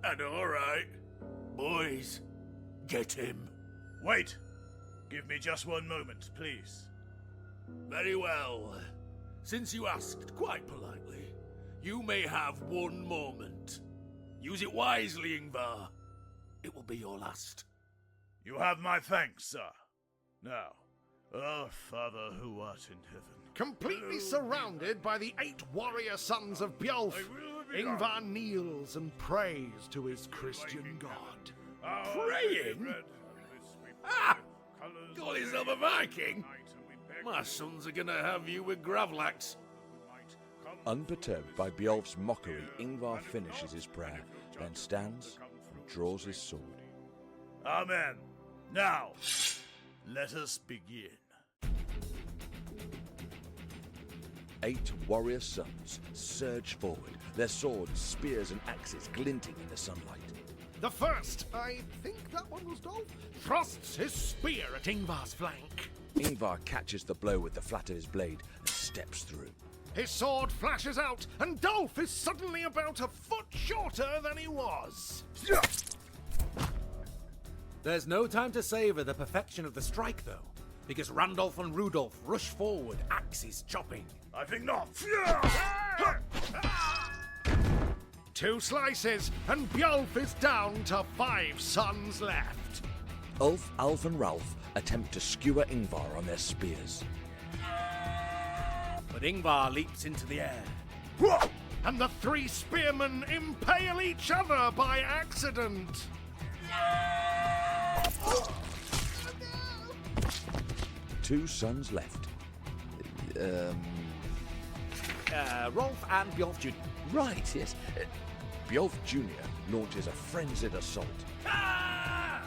And all right, boys, get him. Wait! Give me just one moment, please. Very well. Since you asked quite politely, you may have one moment. Use it wisely, Yngvar. It will be your last. You have my thanks, sir. Now, our Father who art in heaven. Completely surrounded by the 8 warrior sons of Bjolf, Yngvar kneels and prays to his Christian God. Praying? Ah! Call yourself a Viking? My sons are gonna have you with gravlax. Unperturbed by Bjolf's mockery, Yngvar finishes his prayer, then stands and draws his sword. Amen. Now, let us begin. 8 warrior sons surge forward, their swords, spears, and axes glinting in the sunlight. The first, I think that one was Dolph, thrusts his spear at Yngvar's flank. Yngvar catches the blow with the flat of his blade and steps through. His sword flashes out, and Dolph is suddenly about a foot shorter than he was. There's no time to savour the perfection of the strike, though, because Randolph and Rudolph rush forward, axes chopping. I think not. 2 slices, and Bjolf is down to 5 sons left. Ulf, Alf, and Ralph attempt to skewer Yngvar on their spears. But Yngvar leaps into the air. And the 3 spearmen impale each other by accident. 2 sons left. Rolf and Bjolf Jr. Right, yes. Bjolf Jr. launches a frenzied assault.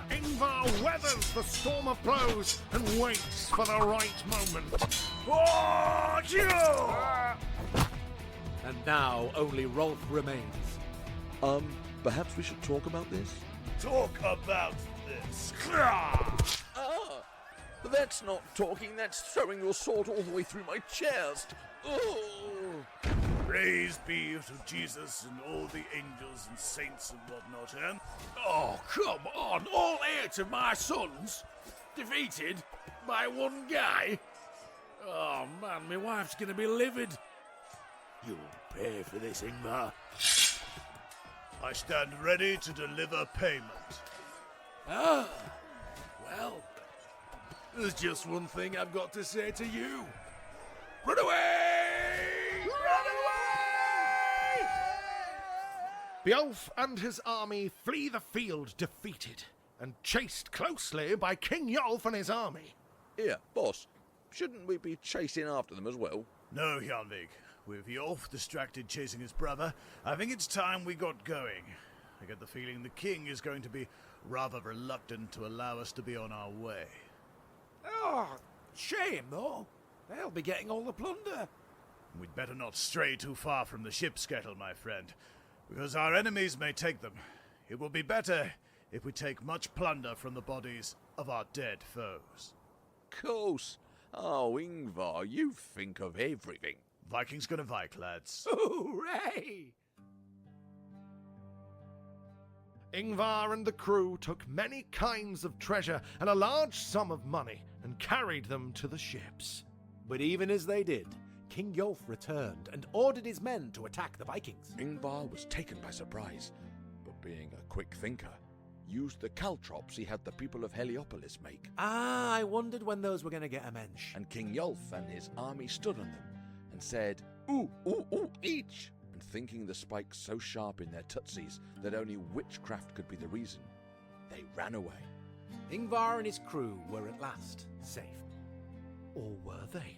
Yngvar weathers the storm of blows and waits for the right moment. And now only Rolf remains. Perhaps we should talk about this? Talk about this. That's not talking, that's throwing your sword all the way through my chest. Oh. Praise be to Jesus and all the angels and saints and whatnot, and Oh, come on, all 8 of my sons defeated by one guy? Oh man, my wife's gonna be livid. You'll pay for this, Yngvar. I stand ready to deliver payment. Ah, well, there's just one thing I've got to say to you. Run away! Run away! Bjolf and his army flee the field defeated and chased closely by King Yolf and his army. Here, boss, shouldn't we be chasing after them as well? No, Hjalmvig. With Yolf distracted chasing his brother, I think it's time we got going. I get the feeling the king is going to be rather reluctant to allow us to be on our way. Oh, shame, though. They'll be getting all the plunder. We'd better not stray too far from the ship scuttle, my friend, because our enemies may take them. It will be better if we take much plunder from the bodies of our dead foes. Course. Oh, Yngvar, you think of everything. Vikings gonna Vike, lads. Hooray! Yngvar and the crew took many kinds of treasure and a large sum of money and carried them to the ships. But even as they did, King Yolf returned and ordered his men to attack the Vikings. Yngvar was taken by surprise, but being a quick thinker, used the caltrops he had the people of Heliopolis make. Ah, I wondered when those were going to get a mensch. And King Yolf and his army stood on them and said, "Ooh, ooh, ooh, each!" and thinking the spikes so sharp in their tootsies that only witchcraft could be the reason, they ran away. Yngvar and his crew were at last safe. Or were they?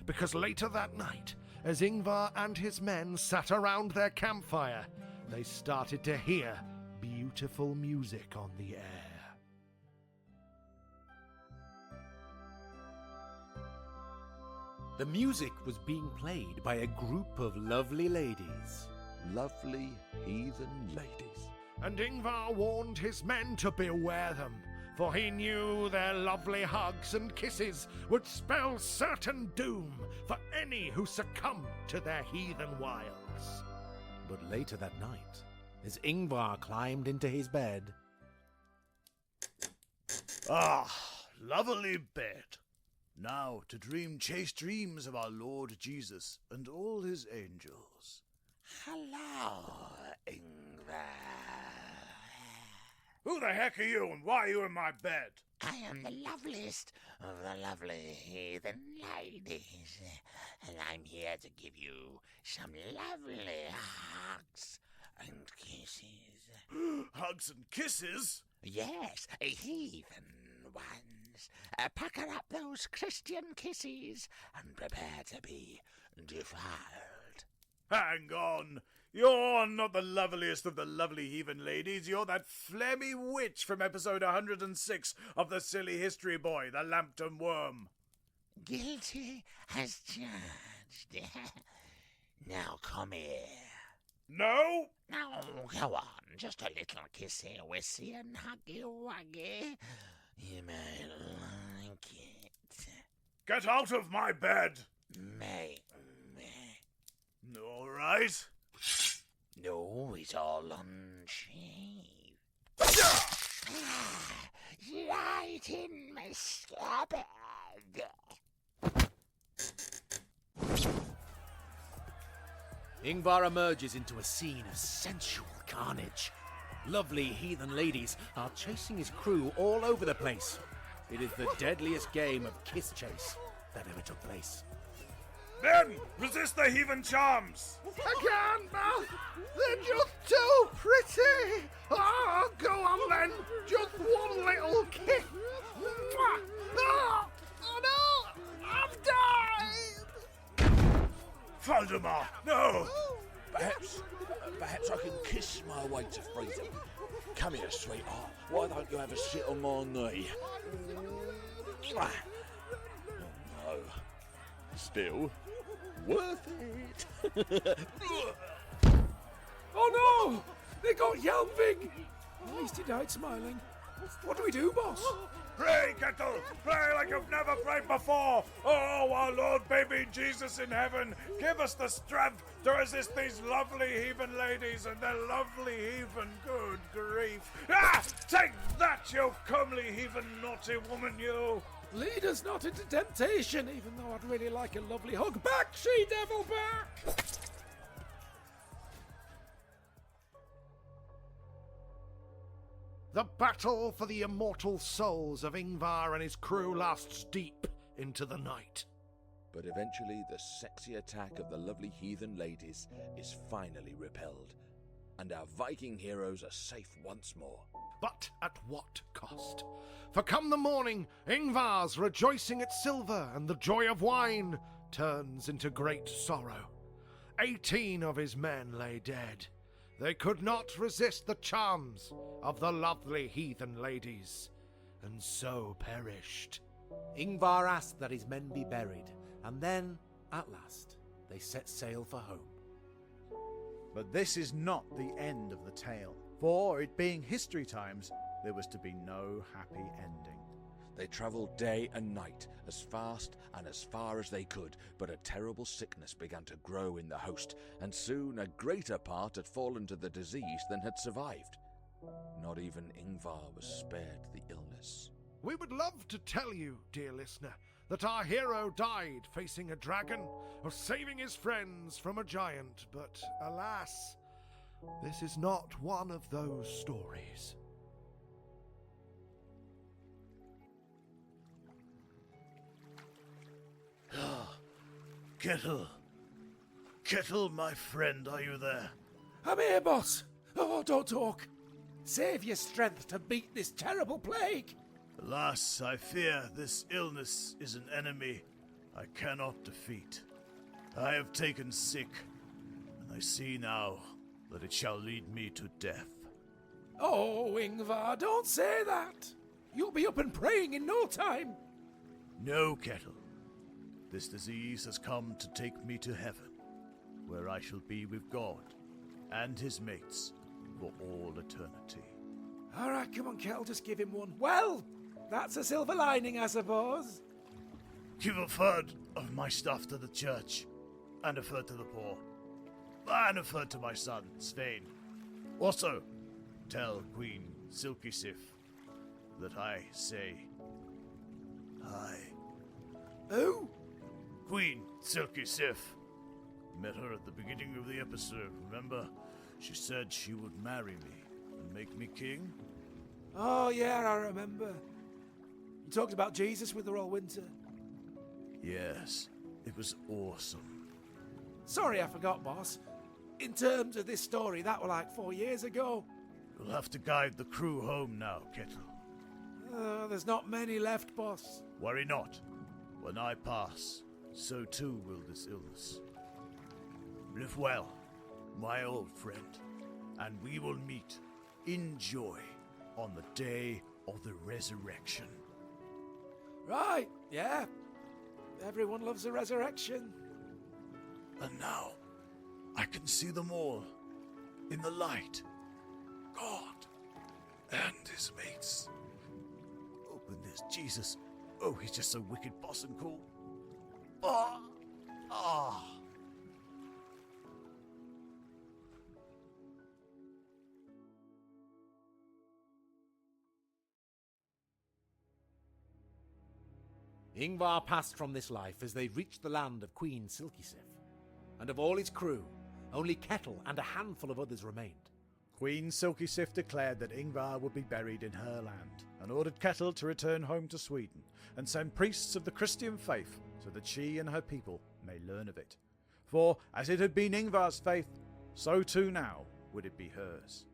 Because later that night, as Yngvar and his men sat around their campfire, they started to hear beautiful music on the air. The music was being played by a group of lovely ladies. Lovely heathen ladies. And Yngvar warned his men to beware them, for he knew their lovely hugs and kisses would spell certain doom for any who succumbed to their heathen wiles. But later that night, as Yngvar climbed into his bed... Ah, lovely bed. Now to dream chaste dreams of our Lord Jesus and all his angels. Hello, Yngvar. Who the heck are you and why are you in my bed? I am the loveliest of the lovely heathen ladies, and I'm here to give you some lovely hugs and kisses. Hugs and kisses? Yes, heathen ones. Pucker up those Christian kisses and prepare to be defiled. Hang on. You're not the loveliest of the lovely heathen ladies. You're that phlegmy witch from episode 106 of the Silly History Boy, the Lambton Worm. Guilty as judged. Now come here. No? Now, go on. Just a little kissy wissy and huggy wuggy. You may like it. Get out of my bed. Make me. All right. No, it's all unshaved. Right in my scabbard. Yngvar emerges into a scene of sensual carnage. Lovely heathen ladies are chasing his crew all over the place. It is the deadliest game of kiss chase that ever took place. Men, resist the heathen charms. I can't, Mouth! They're just too pretty! Oh, go on then! Just one little kiss! Oh, oh no! I've died! Valdemar, no! Perhaps I can kiss my way to freedom. Come here, sweetheart. Why don't you have a sit on my knee? Oh, no. Still worth it. Oh no! They got Yelving! At least he died smiling. What do we do, boss? Pray, Kettle! Pray like you've never prayed before! Oh, our Lord baby Jesus in heaven, give us the strength to resist these lovely heathen ladies and their lovely heathen good grief. Ah! Take that, you comely heathen naughty woman, you! Lead us not into temptation, even though I'd really like a lovely hug. Back, she-devil, back! The battle for the immortal souls of Yngvar and his crew lasts deep into the night. But eventually the sexy attack of the lovely heathen ladies is finally repelled, and our Viking heroes are safe once more. But at what cost? For come the morning, Yngvar's rejoicing at silver and the joy of wine turns into great sorrow. 18 of his men lay dead. They could not resist the charms of the lovely heathen ladies, and so perished. Yngvar asked that his men be buried, and then, at last, they set sail for home. But this is not the end of the tale, for it being history times, there was to be no happy ending. They travelled day and night, as fast and as far as they could, but a terrible sickness began to grow in the host, and soon a greater part had fallen to the disease than had survived. Not even Yngvar was spared the illness. We would love to tell you, dear listener, that our hero died facing a dragon or saving his friends from a giant, but alas, this is not one of those stories. Kettle! Kettle, my friend, are you there? I'm here, boss. Oh, don't talk. Save your strength to beat this terrible plague. Alas, I fear this illness is an enemy I cannot defeat. I have taken sick, and I see now that it shall lead me to death. Oh, Yngvar, don't say that. You'll be up and praying in no time. No, Kettle. This disease has come to take me to heaven, where I shall be with God and his mates for all eternity. All right, come on, Kettle, just give him one. Well, that's a silver lining, I suppose. Give a third of my stuff to the church, and a third to the poor, and a third to my son, Svein. Also, tell Queen Silky Sif that I say hi. Who? Queen Silky Sif. Met her at the beginning of the episode, remember? She said she would marry me and make me king. Oh, yeah, I remember. You talked about Jesus with her all winter. Yes, it was awesome. Sorry I forgot, boss. In terms of this story, that was like 4 years ago. You'll have to guide the crew home now, Kettle. There's not many left, boss. Worry not. When I pass, so too will this illness. Live well, my old friend, and we will meet in joy on the day of the resurrection. Right, yeah. Everyone loves a resurrection. And now, I can see them all in the light. God and his mates. Oh, and there's Jesus. Oh, he's just so wicked boss and cool. Ah. Yngvar passed from this life as they reached the land of Queen Silky Sif, and of all his crew, only Kettle and a handful of others remained. Queen Silky Sif declared that Yngvar would be buried in her land, and ordered Kettle to return home to Sweden and send priests of the Christian faith so that she and her people may learn of it. For, as it had been Yngvar's faith, so too now would it be hers.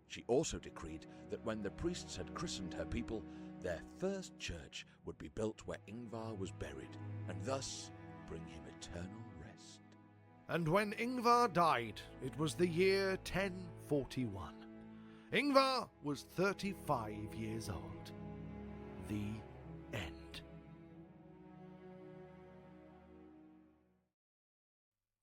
She also decreed that when the priests had christened her people, their first church would be built where Yngvar was buried, and thus bring him eternal rest. And when Yngvar died, it was the year 1041. Yngvar was 35 years old. The end.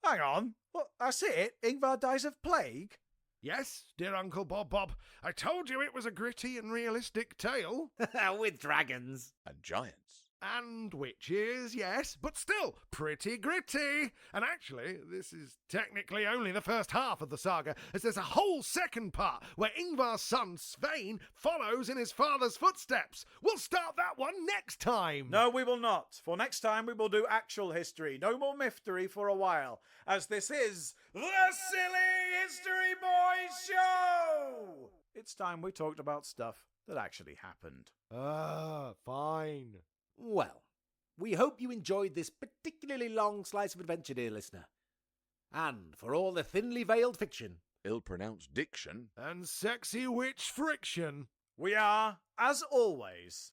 Hang on. What, that's it? Yngvar dies of plague? Yes, dear Uncle Bob, I told you it was a gritty and realistic tale. With dragons. And giants. And witches, yes, but still pretty gritty. And actually, this is technically only the first half of the saga, as there's a whole second part where Yngvar's son Svein follows in his father's footsteps. We'll start that one next time. No, we will not. For next time we will do actual history. No more mystery for a while, as this is the Silly History Boys Show! It's time we talked about stuff that actually happened. Fine. Well, we hope you enjoyed this particularly long slice of adventure, dear listener. And for all the thinly veiled fiction, ill-pronounced diction, and sexy witch friction, we are, as always,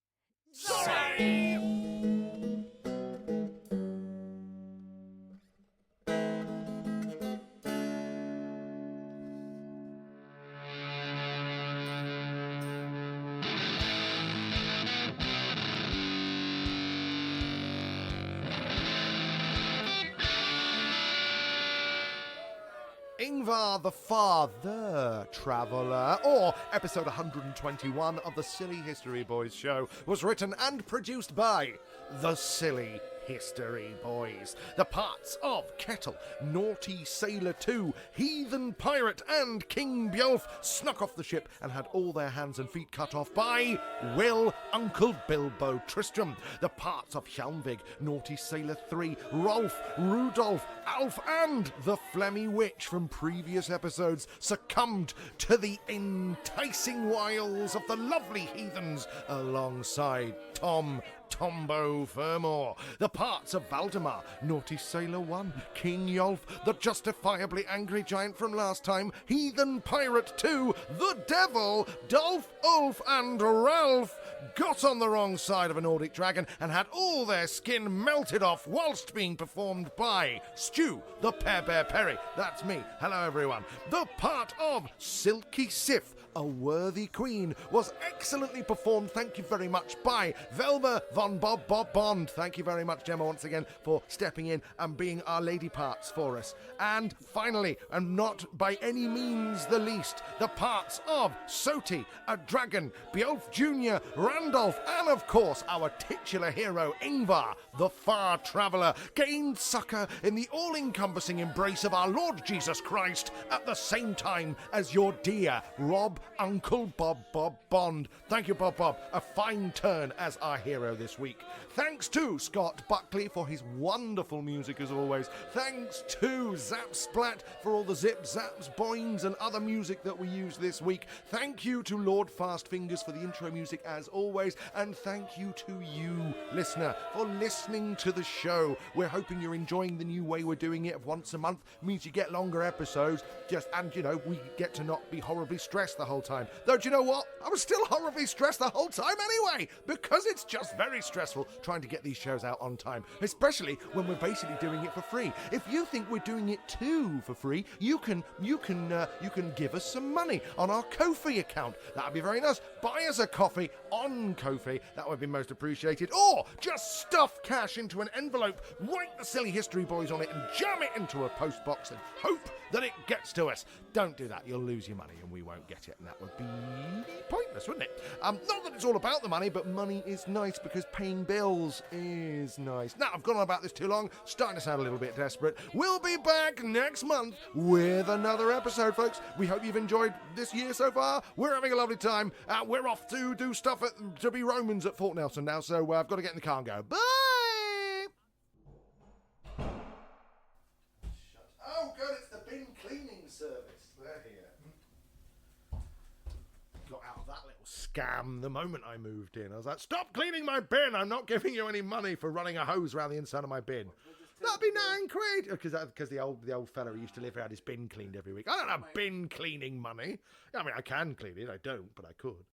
Sorry! Yngvar the Far-ther Traveller, or episode 121 of the Silly History Boys show, was written and produced by the Silly History Boys. The parts of Kettle, Naughty Sailor 2, Heathen Pirate, and King Bjolf snuck off the ship and had all their hands and feet cut off by Will Uncle Bilbo Tristram. The parts of Hjalmvig, Naughty Sailor 3, Rolf, Rudolph, Alf, and the Flemmy Witch from previous episodes succumbed to the enticing wiles of the lovely heathens alongside Tom, Tombo Fermor, the parts of Valdemar, Naughty Sailor 1, King Yolf, the justifiably angry giant from last time, Heathen Pirate 2, the Devil, Dolph, Ulf, and Ralph got on the wrong side of a Nordic dragon and had all their skin melted off whilst being performed by Stu, the Pear Bear Perry. That's me. Hello, everyone. The part of Silky Sif, a worthy queen, was excellently performed, thank you very much, by Velma von Bob Bond. Thank you very much, Gemma, once again, for stepping in and being our lady parts for us. And finally, and not by any means the least, the parts of Soti, a dragon, Beowulf Jr., Randolph, and of course, our titular hero, Yngvar, the far traveller, gained succour in the all-encompassing embrace of our Lord Jesus Christ at the same time as your dear Rob Uncle Bob Bond. Thank you, Bob. A fine turn as our hero this week. Thanks to Scott Buckley for his wonderful music as always. Thanks to Zapsplat for all the zips, zaps, boings and other music that we use this week. Thank you to Lord Fastfingers for the intro music as always. And thank you to you, listener, for listening to the show. We're hoping you're enjoying the new way we're doing it of once a month. Means you get longer episodes, and we get to not be horribly stressed the whole time. Though, do you know what? I was still horribly stressed the whole time anyway, because it's just very stressful trying to get these shows out on time, especially when we're basically doing it for free. If you think we're doing it too for free, you can give us some money on our Ko-fi account. That'd be very nice. Buy us a coffee on Ko-fi. That would be most appreciated. Or just stuff cash into an envelope, write the Silly History Boys on it, and jam it into a post box and hope that it gets to us. Don't do that. You'll lose your money and we won't get it, and that would be pointless, wouldn't it? Not that it's all about the money, but money is nice because paying bills is nice. Now, I've gone on about this too long, starting to sound a little bit desperate. We'll be back next month with another episode, folks. We hope you've enjoyed this year so far. We're having a lovely time. We're off to do stuff to be Romans at Fort Nelson now, so I've got to get in the car and go. Bye! Oh, good, it's the bin cleaning service. They're here. Got out of that little scam the moment I moved in. I was like, stop cleaning my bin. I'm not giving you any money for running a hose around the inside of my bin. That'd be £9. Because the old fella who used to live here had his bin cleaned every week. I don't have bin cleaning money. I mean, I can clean it. I don't, but I could.